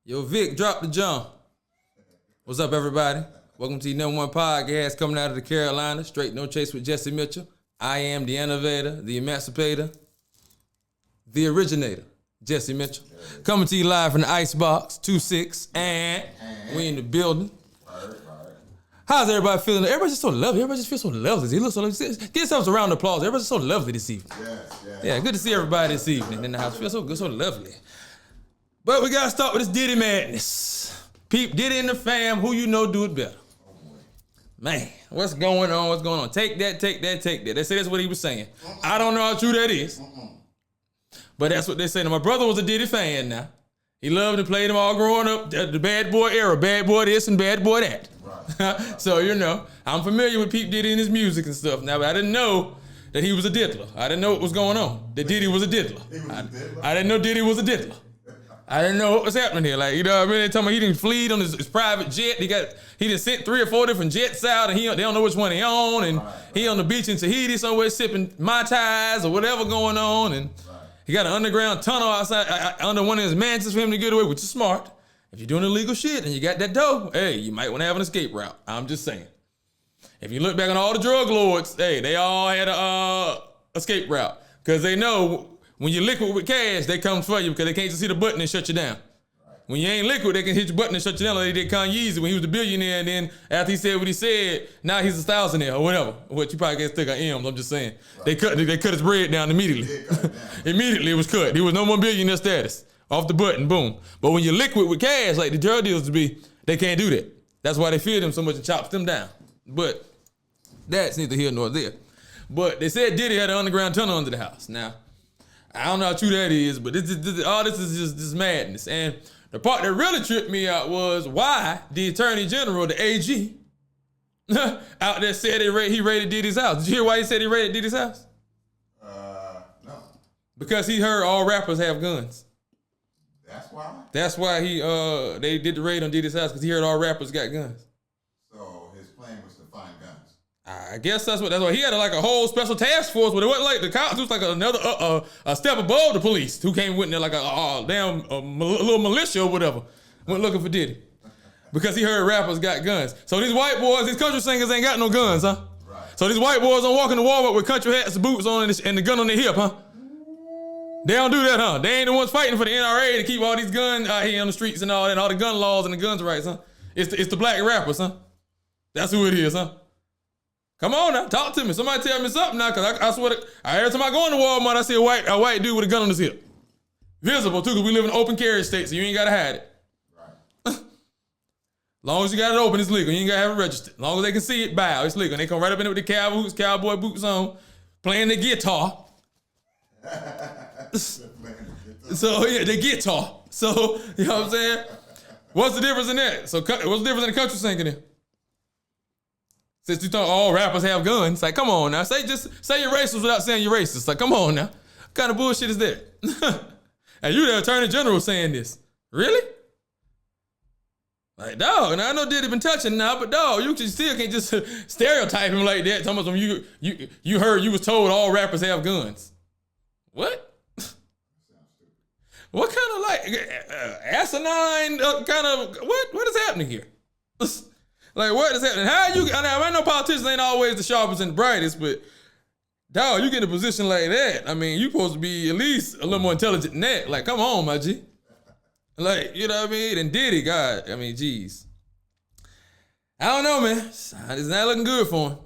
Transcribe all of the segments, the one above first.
Yo, Vic, drop the jump. What's up, everybody? Welcome to the number one podcast coming out of the Carolina. Straight No Chase with Jesse Michell. I am the innovator, the emancipator, the originator, Jesse Michell. Coming to you live from the Icebox, 2-6, and we in the building. How's everybody feeling? Everybody's just so lovely. Everybody just feels so lovely. He looks so lovely. Get yourselves a round of applause. Everybody's so lovely this evening. Yes. Yeah, good to see everybody this evening in the house. Feels so good, so lovely. But we gotta start with this Diddy madness. Peep Diddy and the fam, who you know do it better. Man, what's going on? What's going on? Take that. They say that's what he was saying. I don't know how true that is. But that's what they say. Now, my brother was a Diddy fan now. He loved and played him all growing up. The bad boy era. Bad boy this and bad boy that. Right. So, you know, I'm familiar with Peep Diddy and his music and stuff now, but I didn't know that he was a diddler. I didn't know what was going on. That Diddy was a diddler. I didn't know Diddy was a diddler. I didn't know what was happening here. Like, you know what I mean? They tell me he didn't flee on his private jet. He done sent 3 or 4 different jets out, and they don't know which one he on, and he on the beach in Tahiti somewhere sipping Mai Tais or whatever going on, and he got an underground tunnel outside under one of his mansions for him to get away, which is smart. If you're doing illegal shit and you got that dough, hey, you might want to have an escape route. I'm just saying. If you look back on all the drug lords, hey, they all had a escape route, because they know when you're liquid with cash, they come for you because they can't just hit a button and shut you down. Right. When you ain't liquid, they can hit your button and shut you down like they did Kanye when he was a billionaire, and then after he said what he said, now he's a thousandaire or whatever. What you probably can't stick on M's, I'm just saying. Right. They cut his bread down immediately. Immediately it was cut. He was no more billionaire status. Off the button, boom. But when you're liquid with cash, like the drug dealers be, they can't do that. That's why they fear them so much and chops them down. But that's neither here nor there. But they said Diddy had an underground tunnel under the house. Now, I don't know how true that is, but all this is just this madness. And the part that really tripped me out was why the Attorney General, the AG, out there said he raided Diddy's house. Did you hear why he said he raided Diddy's house? No. Because he heard all rappers have guns. That's why? That's why they did the raid on Diddy's house, because he heard all rappers got guns. So his plan was to find guns. I guess that's why he had like a whole special task force, but it wasn't like the cops. It was like another a step above the police who came with there like a little militia or whatever. Went looking for Diddy because he heard rappers got guns. So these white boys, these country singers ain't got no guns, huh? Right. So these white boys don't walk in the Walmart with country hats and boots on and the gun on their hip, huh? They don't do that, huh? They ain't the ones fighting for the NRA to keep all these guns out here on the streets and all that, and all the gun laws and the guns rights, huh? It's the black rappers, huh? That's who it is, huh? Come on now, talk to me. Somebody tell me something now, because I swear every time I go into Walmart, I see a white dude with a gun on his hip. Visible, too, because we live in an open carry state, so you ain't got to hide it. Right. Long as you got it open, it's legal. You ain't got to have it registered. Long as they can see it, bow, it's legal. And they come right up in it with the cowboy boots on, playing the guitar. So, yeah, the guitar. So, you know what I'm saying? What's the difference in that? So, what's the difference in the country singing then? Since you thought all rappers have guns, like, come on now. Say you're racist without saying you're racist. Like, come on now. What kind of bullshit is that? And you the Attorney General saying this. Really? Like, dog, and I know Diddy been touching now, but dog, you still can't just stereotype him like that. Talking about you heard you was told all rappers have guns. What? What kind of like asinine kind of what is happening here? Like, what is happening? How you? I know politicians ain't always the sharpest and the brightest, but dog, you get in a position like that. I mean, you supposed to be at least a little more intelligent than that. Like, come on, my G. Like, you know what I mean? And Diddy, God, I mean, geez. I don't know, man. It's not looking good for him.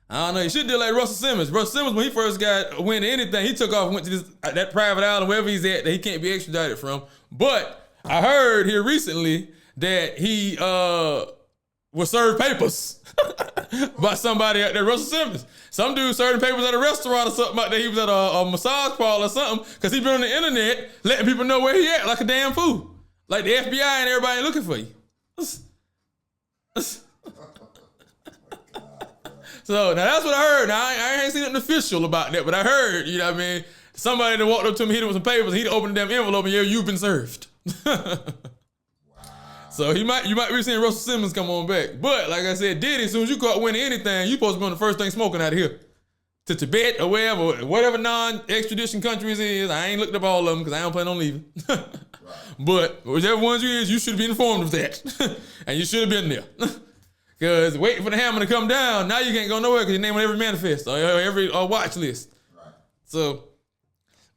I don't know. He should do like Russell Simmons. Russell Simmons, when he first went to anything, he took off and went to that private island, wherever he's at, that he can't be extradited from. But I heard here recently that he was served papers by somebody out there, Russell Simmons. Some dude served papers at a restaurant or something out there. He was at a massage parlor or something, because he been on the internet letting people know where he at like a damn fool. Like the FBI and everybody looking for you. So now that's what I heard. Now I ain't seen nothing official about that, but I heard, you know what I mean, somebody that walked up to me, hit him with some papers, and he'd open the damn envelope and you've been served. Wow. So you might be seeing Russell Simmons come on back. But like I said, Diddy, as soon as you caught winning anything, you supposed to be on the first thing smoking out of here. To Tibet or whatever non-extradition countries is. I ain't looked up all of them because I don't plan on leaving. But whichever ones you is, you should be informed of that. And you should have been there. Because waiting for the hammer to come down, now you can't go nowhere because your name on every manifest or every watch list. Right. So,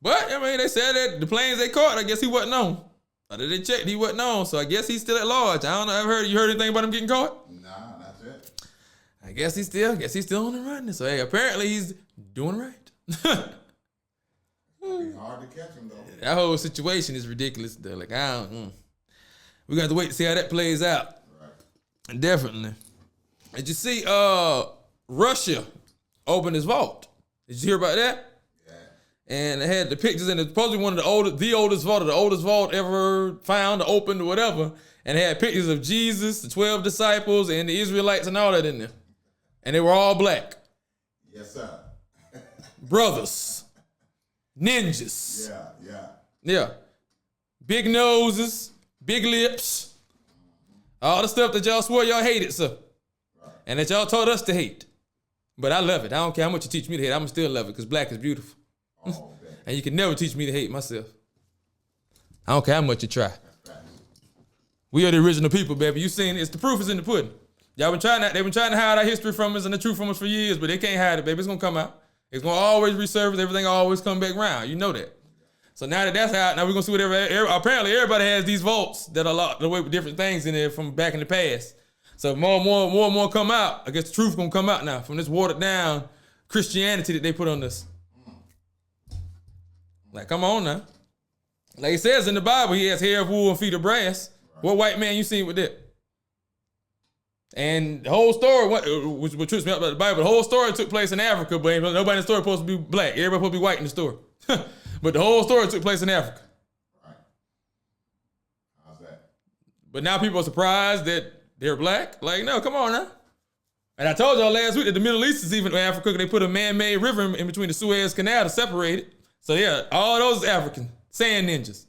but, I mean, they said that the planes they caught, I guess he wasn't on. After they checked, he wasn't on. So I guess he's still at large. I don't know. You heard anything about him getting caught? Nah, that's it. I guess he's still on the run. So, hey, apparently he's doing right. It's hard to catch him, though. That whole situation is ridiculous, though. Like, we got to wait to see how that plays out. Right. Definitely. Did you see Russia opened his vault? Did you hear about that? Yeah. And it had the pictures, and it's supposedly one of the oldest vault ever found or opened or whatever. And it had pictures of Jesus, the 12 disciples, and the Israelites and all that in there. And they were all black. Yes, sir. Brothers. Ninjas. Yeah. Big noses, big lips. All the stuff that y'all swore y'all hated, sir. Right. And that y'all told us to hate. But I love it. I don't care how much you teach me to hate. I'm still love it because black is beautiful. Oh, and you can never teach me to hate myself. I don't care how much you try. We are the original people, baby. You seen it. It's the proof is in the pudding. Y'all been trying they've been trying to hide our history from us and the truth from us for years, but they can't hide it, baby. It's gonna come out. It's gonna always resurface. Everything always come back around. You know that. So now that that's out, now we're gonna see whatever. Apparently, everybody has these vaults that are locked away with different things in there from back in the past. So more and more come out. I guess the truth gonna come out now from this watered down Christianity that they put on us. Like, come on now. Like it says in the Bible, he has hair of wool and feet of brass. What white man you seen with that? And the whole story, which trips me up about the Bible, the whole story took place in Africa, but nobody in the story supposed to be black. Everybody supposed to be white in the story. But the whole story took place in Africa. Right. How's that? But now people are surprised that they're black. Like, no, come on now. And I told y'all last week that the Middle East is even Africa. They put a man-made river in between the Suez Canal to separate it. So yeah, all those African sand ninjas.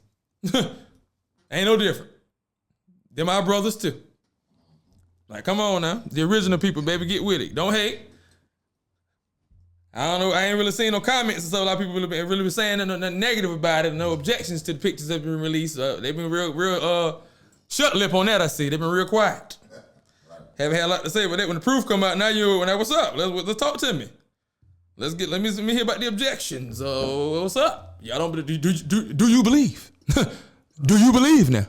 Ain't no different. They're my brothers too. Like, come on now. The original people, baby, get with it. Don't hate. I don't know. I ain't really seen no comments and stuff. A lot of people really been saying nothing negative about it. No objections to the pictures that have been released. They've been real shut lip on that, I see. They've been real quiet. Right. Haven't had a lot to say, but when the proof come out, now what's up? Let's talk to me. Let me hear about the objections. What's up? Y'all don't do you believe? Do you believe now? Right.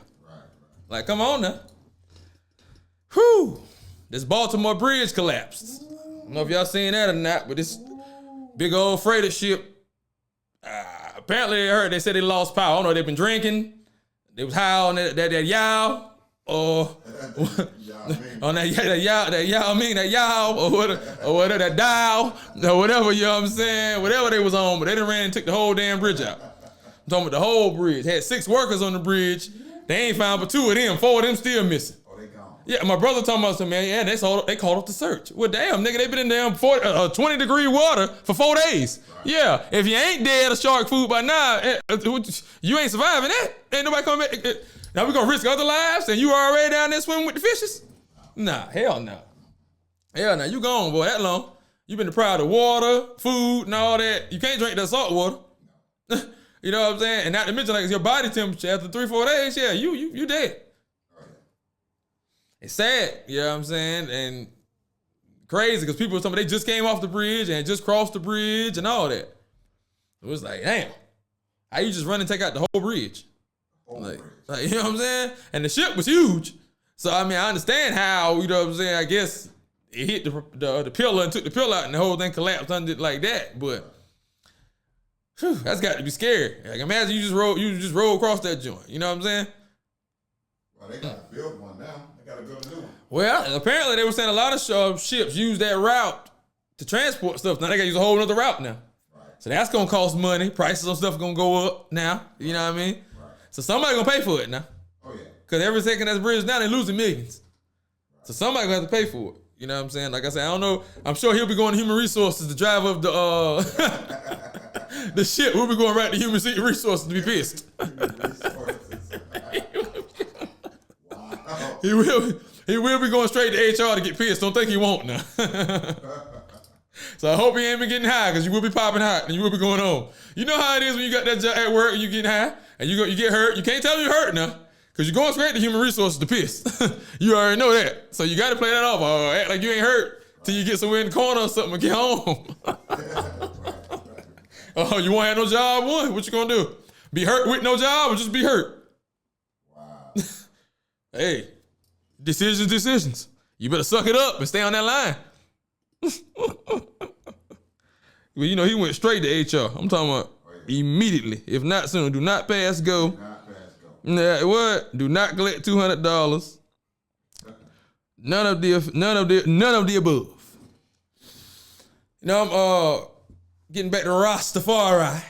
Like, come on now. Whew. This Baltimore bridge collapsed. I don't know if y'all seen that or not, but this big old freighter ship, apparently they said they lost power. I don't know, they've been drinking. They was high on that yow, or on that yow, or whatever, that dial, or whatever, you know what I'm saying? Whatever they was on, but they done ran and took the whole damn bridge out. I'm talking about the whole bridge. Had 6 workers on the bridge. They ain't found but 2 of them. 4 of them still missing. Yeah, my brother talking about some, man, yeah, they called off the search. Well, damn, nigga, they been in damn 20-degree water for 4 days. Right. Yeah, if you ain't dead of shark food by now, you ain't surviving that. Ain't nobody coming back. Now we gonna risk other lives and you already down there swimming with the fishes? Nah, hell no. Hell no, you gone, boy, that long. You been deprived of water, food, and all that. You can't drink that salt water. You know what I'm saying? And not to mention, like, your body temperature after 3-4 days, yeah, you dead. It's sad, you know what I'm saying? And crazy because people told me they just came off the bridge and just crossed the bridge and all that. It was like, damn, how you just run and take out the whole bridge? Like, you know what I'm saying? And the ship was huge. So, I mean, I understand how, you know what I'm saying, I guess it hit the pillar and took the pillar out and the whole thing collapsed under it like that. But whew, that's got to be scary. Like, imagine you just roll across that joint. You know what I'm saying? Well, they got to build one now. Gotta build a new one. Well, apparently they were saying a lot of ships use that route to transport stuff. Now they gotta use a whole other route now. Right. So that's gonna cost money. Prices on stuff are gonna go up now. You know what I mean? Right. So somebody gonna pay for it now. Oh yeah. Cause every second that's bridge down, they're losing millions. Right. So somebody gonna have to pay for it. You know what I'm saying? Like I said, I don't know. I'm sure he'll be going to human resources, the driver of the the ship. We'll be going right to human resources to be pissed. He will be going straight to HR to get pissed. Don't think he won't now. So I hope you ain't been getting high because you will be popping hot and you will be going home. You know how it is when you got that job at work and you getting high and you get hurt. You can't tell me you're hurt now because you're going straight to human resources to piss. You already know that. So you got to play that off. Act like you ain't hurt till you get somewhere in the corner or something and get home. Oh, you won't have no job? What you going to do? Be hurt with no job or just be hurt? Wow. Hey, decisions. You better suck it up and stay on that line. Well, you know, he went straight to HR. I'm talking about immediately. If not soon, do not pass go. Nah, what? Do not collect $200. None of the above. You know, I'm getting back to Rastafari,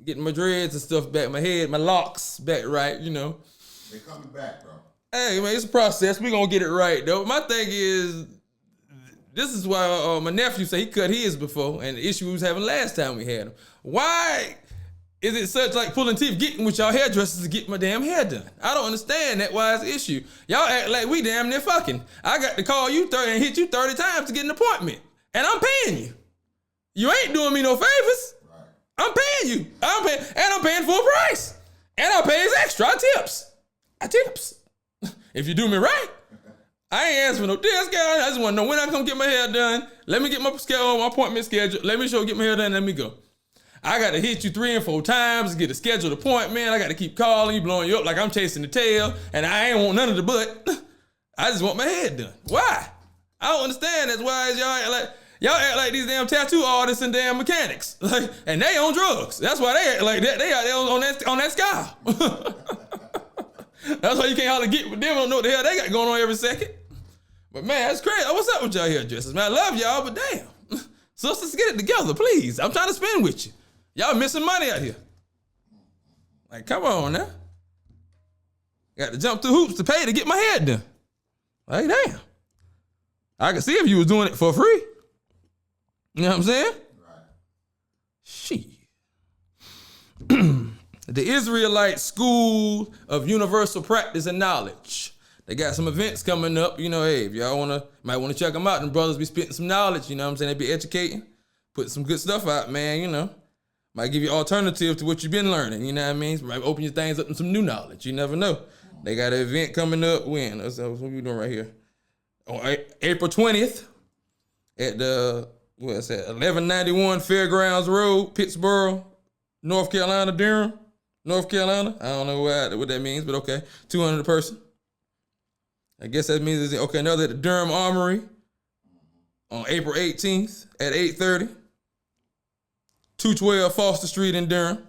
getting my dreads and stuff back, my head, my locks back right. You know, They coming back, bro. hey man, it's a process. We gonna get it right though. My thing is, this is why my nephew said he cut his before, and the issue we was having last time we had him. Why is it such like pulling teeth, getting with y'all hairdressers to get my damn hair done? I don't understand that why it's an issue. Y'all act like we damn near fucking. I got to call you 30 and hit you 30 times to get an appointment, and I'm paying you. You ain't doing me no favors. Right. I'm paying you. I'm paying full price, and I pay extra. I tips. If you do me right. I ain't asking for no discount. I just want to know when I come get my hair done. Let me get my appointment schedule. Let me get my hair done. Let me go. I got to hit you 3 and 4 times to get a scheduled appointment. I got to keep calling you, blowing you up like I'm chasing the tail, and I ain't want none of the butt. I just want my head done. Why? I don't understand. That's why y'all act like these damn tattoo artists and damn mechanics, like, and they on drugs. That's why they act like that. They out there on that scale. That's why you can't hardly get with them. Don't know what the hell they got going on every second. But man, that's crazy. What's up with y'all hairdressers, man? I love y'all, but damn. Sisters, get it together, please. I'm trying to spend with you. Y'all missing money out here. Like, come on now. Got to jump through hoops to pay to get my hair done. Like, damn. I could see if you was doing it for free. You know what I'm saying? Right. Shit. The Israelite School of Universal Practice and Knowledge. They got some events coming up. You know, hey, if y'all might want to check them out. Them brothers be spitting some knowledge, you know what I'm saying? They be educating, putting some good stuff out, man, you know. Might give you alternative to what you've been learning, you know what I mean? Might open your things up to some new knowledge. You never know. They got an event coming up when? What we doing right here? On April 20th at the, what's that, 1191 Fairgrounds Road, Pittsburgh, North Carolina, Durham, North Carolina. I don't know what that means, but okay. 200 a person. I guess that means, okay, another at the Durham Armory on April 18th at 8:30. 212 Foster Street in Durham.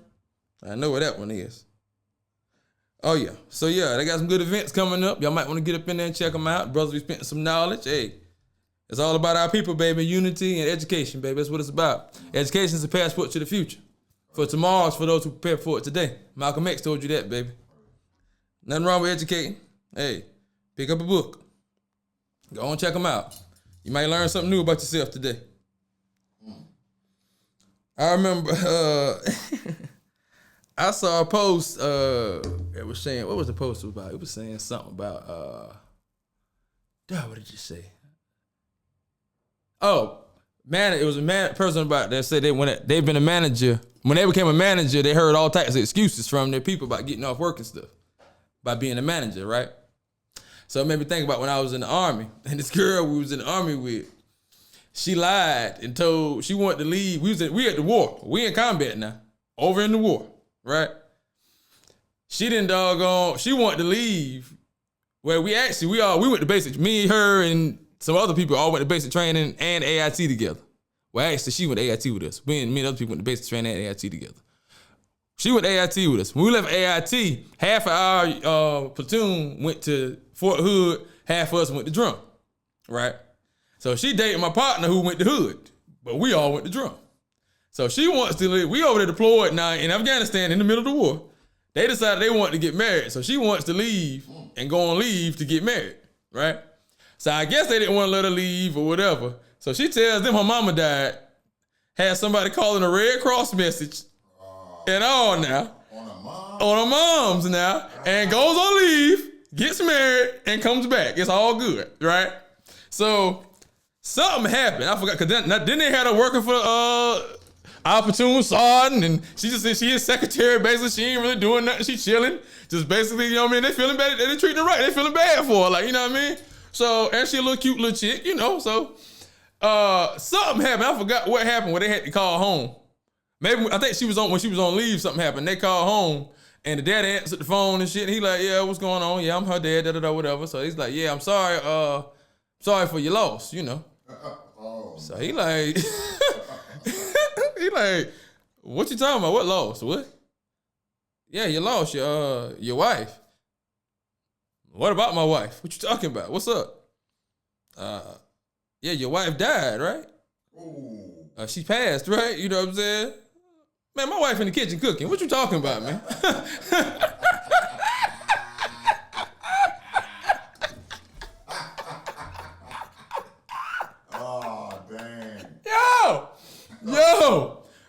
I know where that one is. Oh, yeah. So, yeah, they got some good events coming up. Y'all might want to get up in there and check them out. Brothers be spending some knowledge. Hey, it's all about our people, baby. Unity and education, baby. That's what it's about. Education is a passport to the future. For tomorrow's for those who prepare for it today. Malcolm X told you that, baby. Nothing wrong with educating. Hey, pick up a book. Go and check them out. You might learn something new about yourself today. I remember I saw a post it was saying, what was the post about? It was saying something about what did you say? Oh, man, it was a person about that said they've been a manager. When they became a manager, they heard all types of excuses from their people about getting off work and stuff. By being a manager, right? So it made me think about when I was in the Army, and this girl we was in the Army with, she lied and told she wanted to leave. We at the war. We in combat now. Over in the war, right? She wanted to leave. Well, we went to basic, me, her, and some other people all went to basic training and AIT together. Well, actually, she went to AIT with us. Me and other people went to basic training and AIT together. She went to AIT with us. When we left AIT, half of our platoon went to Fort Hood, half of us went to drum, right? So she dated my partner who went to Hood, but we all went to drum. So she wants to live. We over there deployed now in Afghanistan in the middle of the war. They decided they wanted to get married. So she wants to leave and go on leave to get married, right? So I guess they didn't want to let her leave or whatever. So she tells them her mama died, had somebody calling a Red Cross message and all now. On her mom's now. And goes on leave, gets married, and comes back. It's all good, right? So something happened. I forgot, because then they had her working for Opportune Sardin, and she just said she is secretary. Basically, she ain't really doing nothing. She chilling. Just basically, you know what I mean? They feeling bad. They treating her right. They feeling bad for her. Like, you know what I mean? So, and she a little cute little chick, you know. So, something happened. I forgot what happened where they had to call home. Maybe, I think when she was on leave, something happened. They called home, and the dad answered the phone and shit. And he like, yeah, what's going on? Yeah, I'm her dad, da-da-da, whatever. So he's like, yeah, I'm sorry for your loss, you know. So he like, he like, what you talking about? What loss? What? Yeah, you lost your wife. What about my wife? What you talking about? What's up? Yeah, your wife died, right? She passed, right? You know what I'm saying? Man, my wife in the kitchen cooking. What you talking about, man? Oh, dang.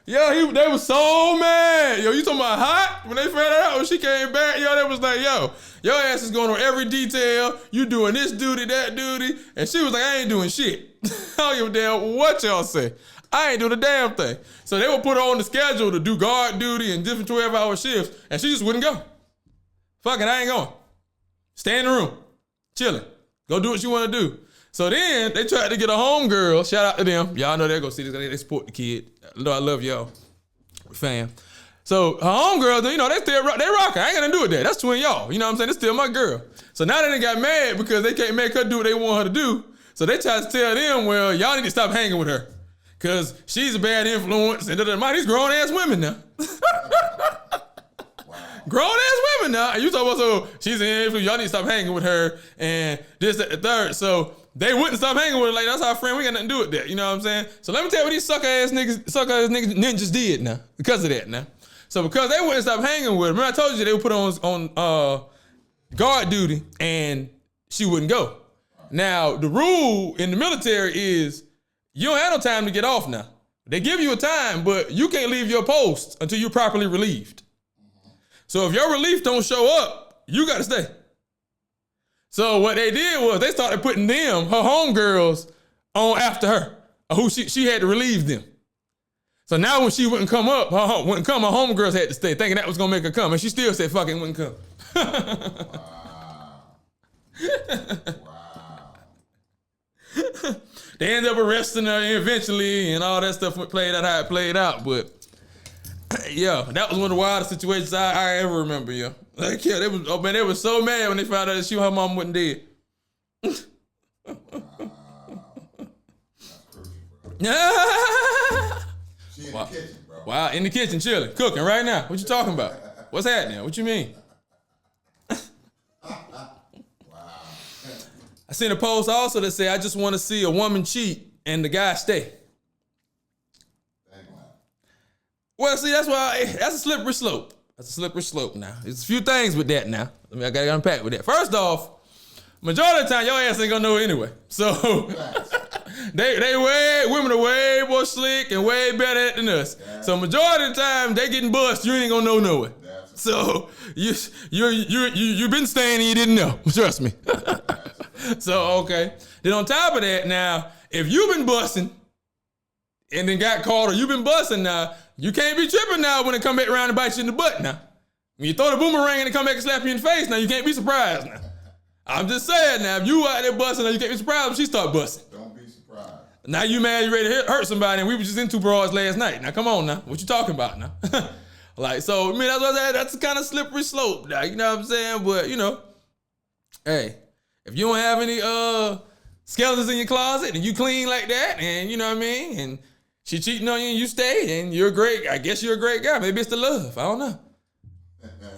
Yo, they was so mad. Yo, you talking about hot? When they found out when she came back, yo, they was like, yo, your ass is going on every detail. You doing this duty, that duty. And she was like, I ain't doing shit. I don't give a damn what y'all say. I ain't doing a damn thing. So they would put her on the schedule to do guard duty and different 12-hour shifts, and she just wouldn't go. Fuck it, I ain't going. Stay in the room, chilling. Go do what you want to do. So then they tried to get a homegirl. Shout out to them. Y'all know they're going to see this. They support the kid. I love y'all. Fam. So her homegirl, you know, they rocking. I ain't got nothing to do with that. That's twin y'all. You know what I'm saying? It's still my girl. So now they got mad because they can't make her do what they want her to do. So they tried to tell them, well, y'all need to stop hanging with her. Because she's a bad influence. And these grown-ass women now. Grown-ass women now. And you talking about, so she's an influence. Y'all need to stop hanging with her. And this, that, the third. So they wouldn't stop hanging with her. Like, that's our friend. We got nothing to do with that. You know what I'm saying? So let me tell you what these sucker-ass ninjas did now. Because of that now. So because they wouldn't stop hanging with her. Remember I told you they would put on guard duty. And she wouldn't go. Now, the rule in the military is you don't have no time to get off now. They give you a time, but you can't leave your post until you're properly relieved. So if your relief don't show up, you got to stay. So what they did was they started putting her homegirls, on after her, who she had to relieve them. So now when she wouldn't come up, her homegirls had to stay, thinking that was going to make her come. And she still said, fucking wouldn't come. Wow. They ended up arresting her eventually, and all that stuff played out how it played out. But yeah, that was one of the wildest situations I ever remember. Yeah, like yeah, they were so mad when they found out that her mom wasn't dead. She in the kitchen, bro. Wow, in the kitchen, chilling, cooking right now. What you talking about? What's happening? What you mean? I seen a post also that said, I just want to see a woman cheat and the guy stay. Well, see, that's a slippery slope. That's a slippery slope now. There's a few things with that now. I got to unpack with that. First off, majority of the time, your ass ain't going to know anyway. So, women are way more slick and way better than us. So, majority of the time, they getting bust, you ain't going to know nowhere. So, you've been staying and you didn't know. Trust me. So, okay. Then on top of that, now, if you've been busting and then got caught or you've been busting now, you can't be tripping now when it come back around and bite you in the butt now. When you throw the boomerang and it come back and slap you in the face, now you can't be surprised now. I'm just saying now, if you out there busting, now you can't be surprised when she start busting. Don't be surprised. Now you mad, you ready to hurt somebody, and we were just in two bras last night. Now come on now, what you talking about now? Like, so, I mean, that's kind of slippery slope now, you know what I'm saying? But, you know, hey, if you don't have any skeletons in your closet and you clean like that, and you know what I mean, and she cheating on you and you stay, and I guess you're a great guy. Maybe it's the love. I don't know.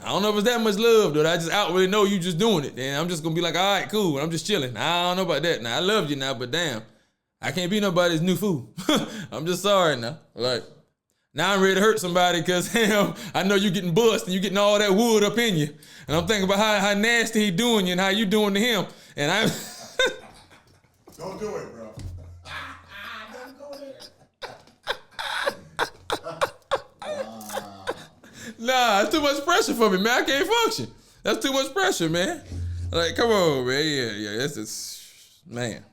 I don't know if it's that much love, dude. I just outwardly know you just doing it. And I'm just going to be like, all right, cool. I'm just chilling. I don't know about that. Now, I love you now, but damn, I can't be nobody's new fool. I'm just sorry now. Like, now I'm ready to hurt somebody because, damn, I know you getting bust and you getting all that wood up in you. And I'm thinking about how nasty he doing you and how you doing to him. And I'm... Don't do it, bro. Nah, it's too much pressure for me, man. I can't function. That's too much pressure, man. Like, come on, man. Yeah, that's just, man.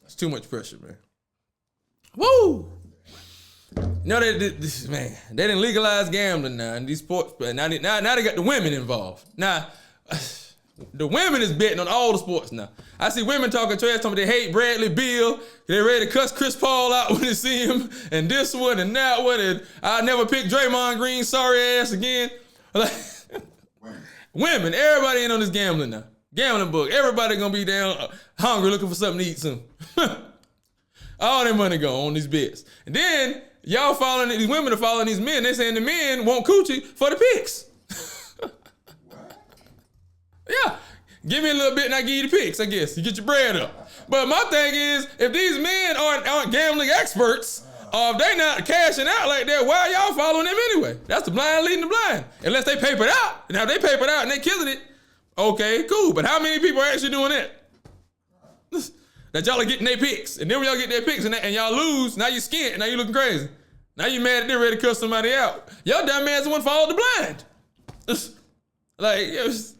It's too much pressure, man. Woo! No, man, they didn't legalize gambling now in these sports. Now they got the women involved. Now, the women is betting on all the sports now. I see women talking trash, telling me they hate Bradley Beal. They ready to cuss Chris Paul out when they see him, and this one and that one, and I never pick Draymond Green, sorry ass again. Like, women, everybody in on this gambling now. Gambling book. Everybody gonna be down hungry looking for something to eat soon. All their money go on these bets. And then y'all following these women are following these men. They saying the men want coochie for the picks. Yeah. Give me a little bit and I give you the picks, I guess. You get your bread up. But my thing is, if these men aren't gambling experts, or if they not cashing out like that, why are y'all following them anyway? That's the blind leading the blind. Unless they paper it out. Now if they paper it out and they killing it, okay, cool. But how many people are actually doing that? That y'all are getting their picks. And then when y'all get their picks and y'all lose, now you skint, and now you looking crazy. Now you mad that they're ready to cuss somebody out. Y'all dumb ass the one followed the blind. Like, it's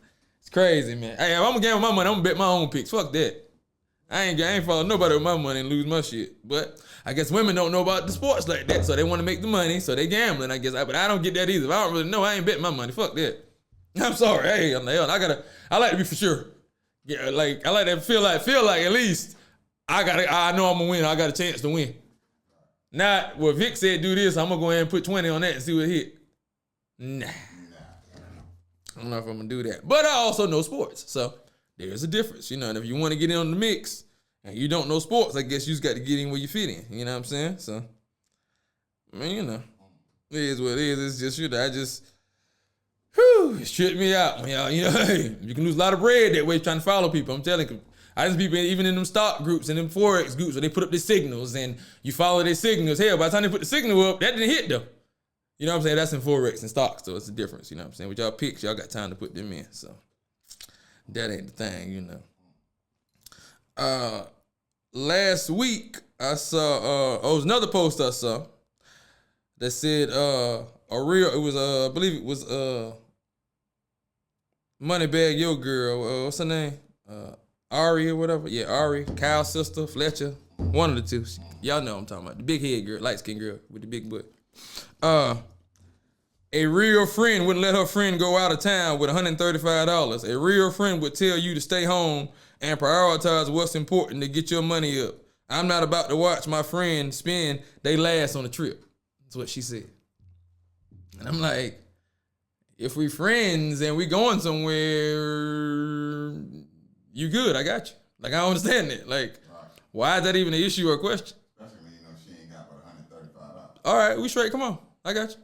crazy, man. Hey, if I'm gonna gamble my money, I'm gonna bet my own picks. Fuck that. I ain't follow nobody with my money and lose my shit. But I guess women don't know about the sports like that, so they want to make the money, so they gambling, I guess. But I don't get that either. If I don't really know, I ain't betting my money. Fuck that. I'm sorry. Hey, I like to be for sure. Yeah, like I like to feel like at least I know I'm gonna win. I got a chance to win. Not what Vic said, do this, I'm gonna go ahead and put 20 on that and see what hit. Nah. I don't know if I'm gonna do that. But I also know sports. So there's a difference, And if you want to get in on the mix and you don't know sports, I guess you just got to get in where you fit in. You know what I'm saying? So, I mean, it is what it is. It's just, it's tripped me out. Hey, you can lose a lot of bread that way trying to follow people. I'm telling you. I just be even in them stock groups and them Forex groups where they put up their signals and you follow their signals. Hell, by the time they put the signal up, that didn't hit though. You know what I'm saying? That's in Forex and stocks, so it's a difference. You know what I'm saying? With y'all picks, y'all got time to put them in. So that ain't the thing, Last week I saw it was another post I saw that said I believe it was Moneybag Yo Girl, what's her name? Ari or whatever. Yeah, Ari, Kyle's sister, Fletcher, one of the two. Y'all know what I'm talking about. The big head girl, light skinned girl with the big butt. A real friend wouldn't let her friend go out of town with $135. A real friend would tell you to stay home and prioritize what's important to get your money up. I'm not about to watch my friend spend they last on a trip. That's what she said. And I'm like, if we friends and we going somewhere, you good, I got you. Like, I don't understand that. Like, why is that even an issue or a question? Especially when she ain't got but $135. All right, we straight, come on. I got you.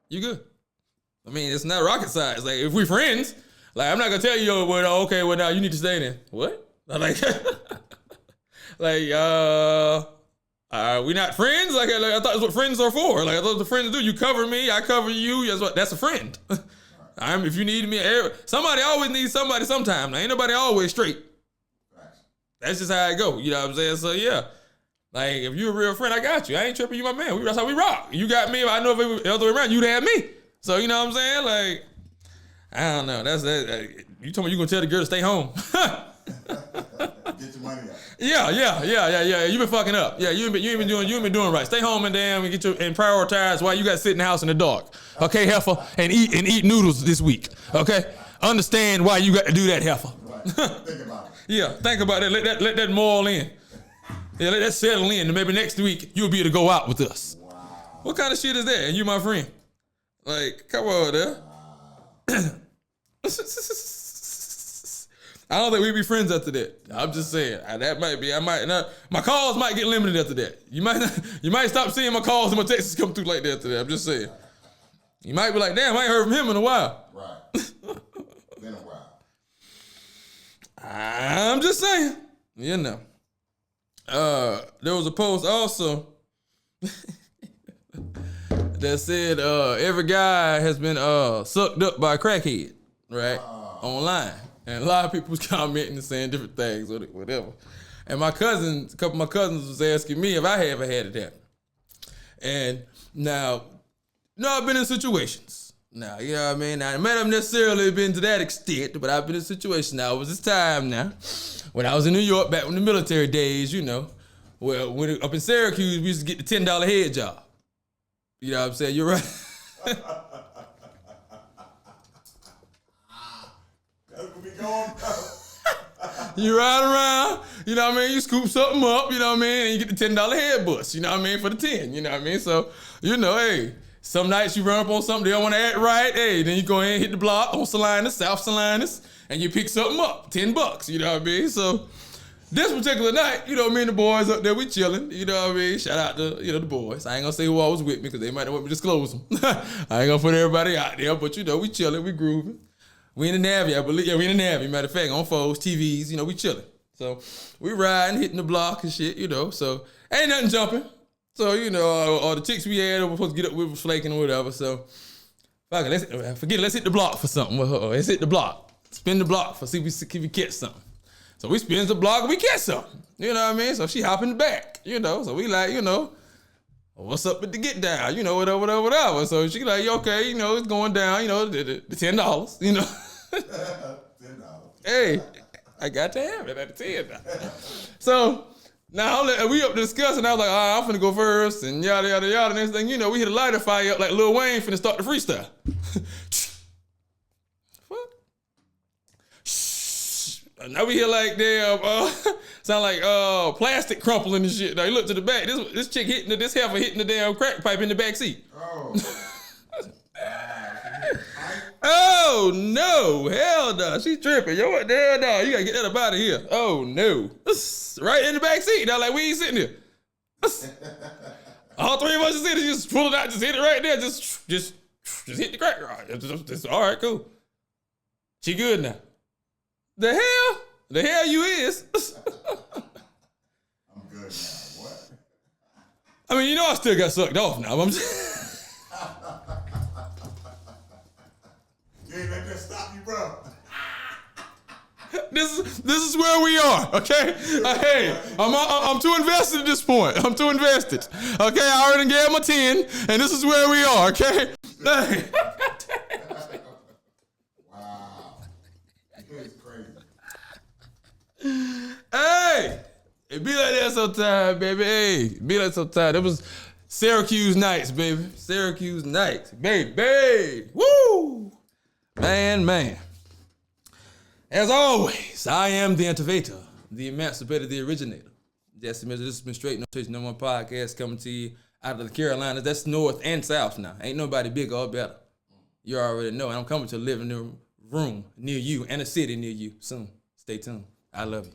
You good. I mean, it's not rocket science. Like, if we friends, like, I'm not gonna tell you, okay, well, now you need to stay there. What? Like, we not friends? Like, I thought that's what friends are for. Like, I thought the friends do. You cover me, I cover you. That's a friend. If you need me, somebody always needs somebody sometime. Now, ain't nobody always straight. That's just how it go. You know what I'm saying? So, yeah. Like, if you're a real friend, I got you. I ain't tripping. You my man. That's how we rock. You got me. If I know if it was the other way around, you'd have me. So, you know what I'm saying? Like, I don't know. That's that. You told me you going to tell the girl to stay home. Get your money out. Yeah. You been fucking up. Yeah, you ain't been doing right. Stay home and and prioritize why you got to sit in the house in the dark. Okay, heifer, and eat noodles this week. Okay, understand why you got to do that, heifer. Right. Think about it. Yeah, think about it. Let that maul in. Yeah, let that settle in, and maybe next week you'll be able to go out with us. Wow. What kind of shit is that? And you my friend. Like, come on, there. Wow. I don't think we'd be friends after that. I'm just saying. That might be. I might not. My calls might get limited after that. You might stop seeing my calls and my texts come through like that after that. I'm just saying. You might be like, damn, I ain't heard from him in a while. Right. Been a while. I'm just saying. There was a post also that said every guy has been sucked up by a crackhead, right? Online. And a lot of people was commenting and saying different things, whatever. And a couple of my cousins was asking me if I ever had it happen. And now, I've been in situations. Now, you know what I mean? Now, I might have necessarily been to that extent, but I've been in situations. Now, it was this time now, when I was in New York back in the military days, Well, up in Syracuse, we used to get the $10 head job. You know what I'm saying? You're right. That's what we going, bro. You ride around, you know what I mean? You scoop something up, you know what I mean? And you get the $10 head bust, you know what I mean? For the 10, you know what I mean? So, you know, hey, some nights you run up on something, they don't want to act right, hey, then you go ahead and hit the block on Salinas, South Salinas, and you pick something up, $10, you know what I mean? So, this particular night, you know what I mean, the boys up there, we chilling, you know what I mean? Shout out to, you know, the boys. I ain't gonna say who all was with me, because they might not want me to disclose them. I ain't gonna put everybody out there, but you know, we chilling, we grooving. We in the Navy, I believe. Yeah, we in the Navy. Matter of fact, on phones, TVs, you know, we chilling. So we riding, hitting the block and shit, you know. So ain't nothing jumping. So, you know, all the chicks we had were supposed to get up with flaking or whatever. So fuck it, let's hit the block for something. Let's hit the block. Spin the block for see if we catch something. So we spin the block and we catch something. You know what I mean? So she hop in the back, you know. So we like, you know, what's up with the get down? You know, whatever. So she like, okay, you know, it's going down, you know, the $10, you know. $10. Hey, I got to have it at the 10 now. So now we up discussing. I was like, all right, I'm finna go first and yada, yada, yada. Next thing you know, we hit a lighter fire up like Lil Wayne finna start the freestyle. What? Now we hear like damn, sound like plastic crumpling and shit. Now you look to the back. This chick this heifer hitting the damn crack pipe in the back seat. Oh. Oh no, hell no, she tripping. Yo, what the hell no? You gotta get that up out of here. Oh no. Right in the back seat. Now like we ain't sitting here. All three of us is in it, just pull it out, just hit it right there, just hit the crack rod. Just all right, cool. She good now. The hell you is. I'm good now. What? I mean, you know I still got sucked off now. I'm just You ain't let that stop you, bro. This is where we are, okay? Hey, I'm too invested at this point. I'm too invested. Okay, I already gave him a 10, and this is where we are, okay? Hey. Wow. It's crazy. Hey, it be like that sometimes, baby. Hey, it be like sometimes. It was Syracuse nights, baby. Syracuse nights, baby. Woo! Man. As always, I am the innovator, the emancipator, the originator. Jesse Michell, this has been Straight No Touch No More podcast coming to you out of the Carolinas. That's north and south now. Ain't nobody bigger or better. You already know. And I'm coming to a living room near you and a city near you soon. Stay tuned. I love you.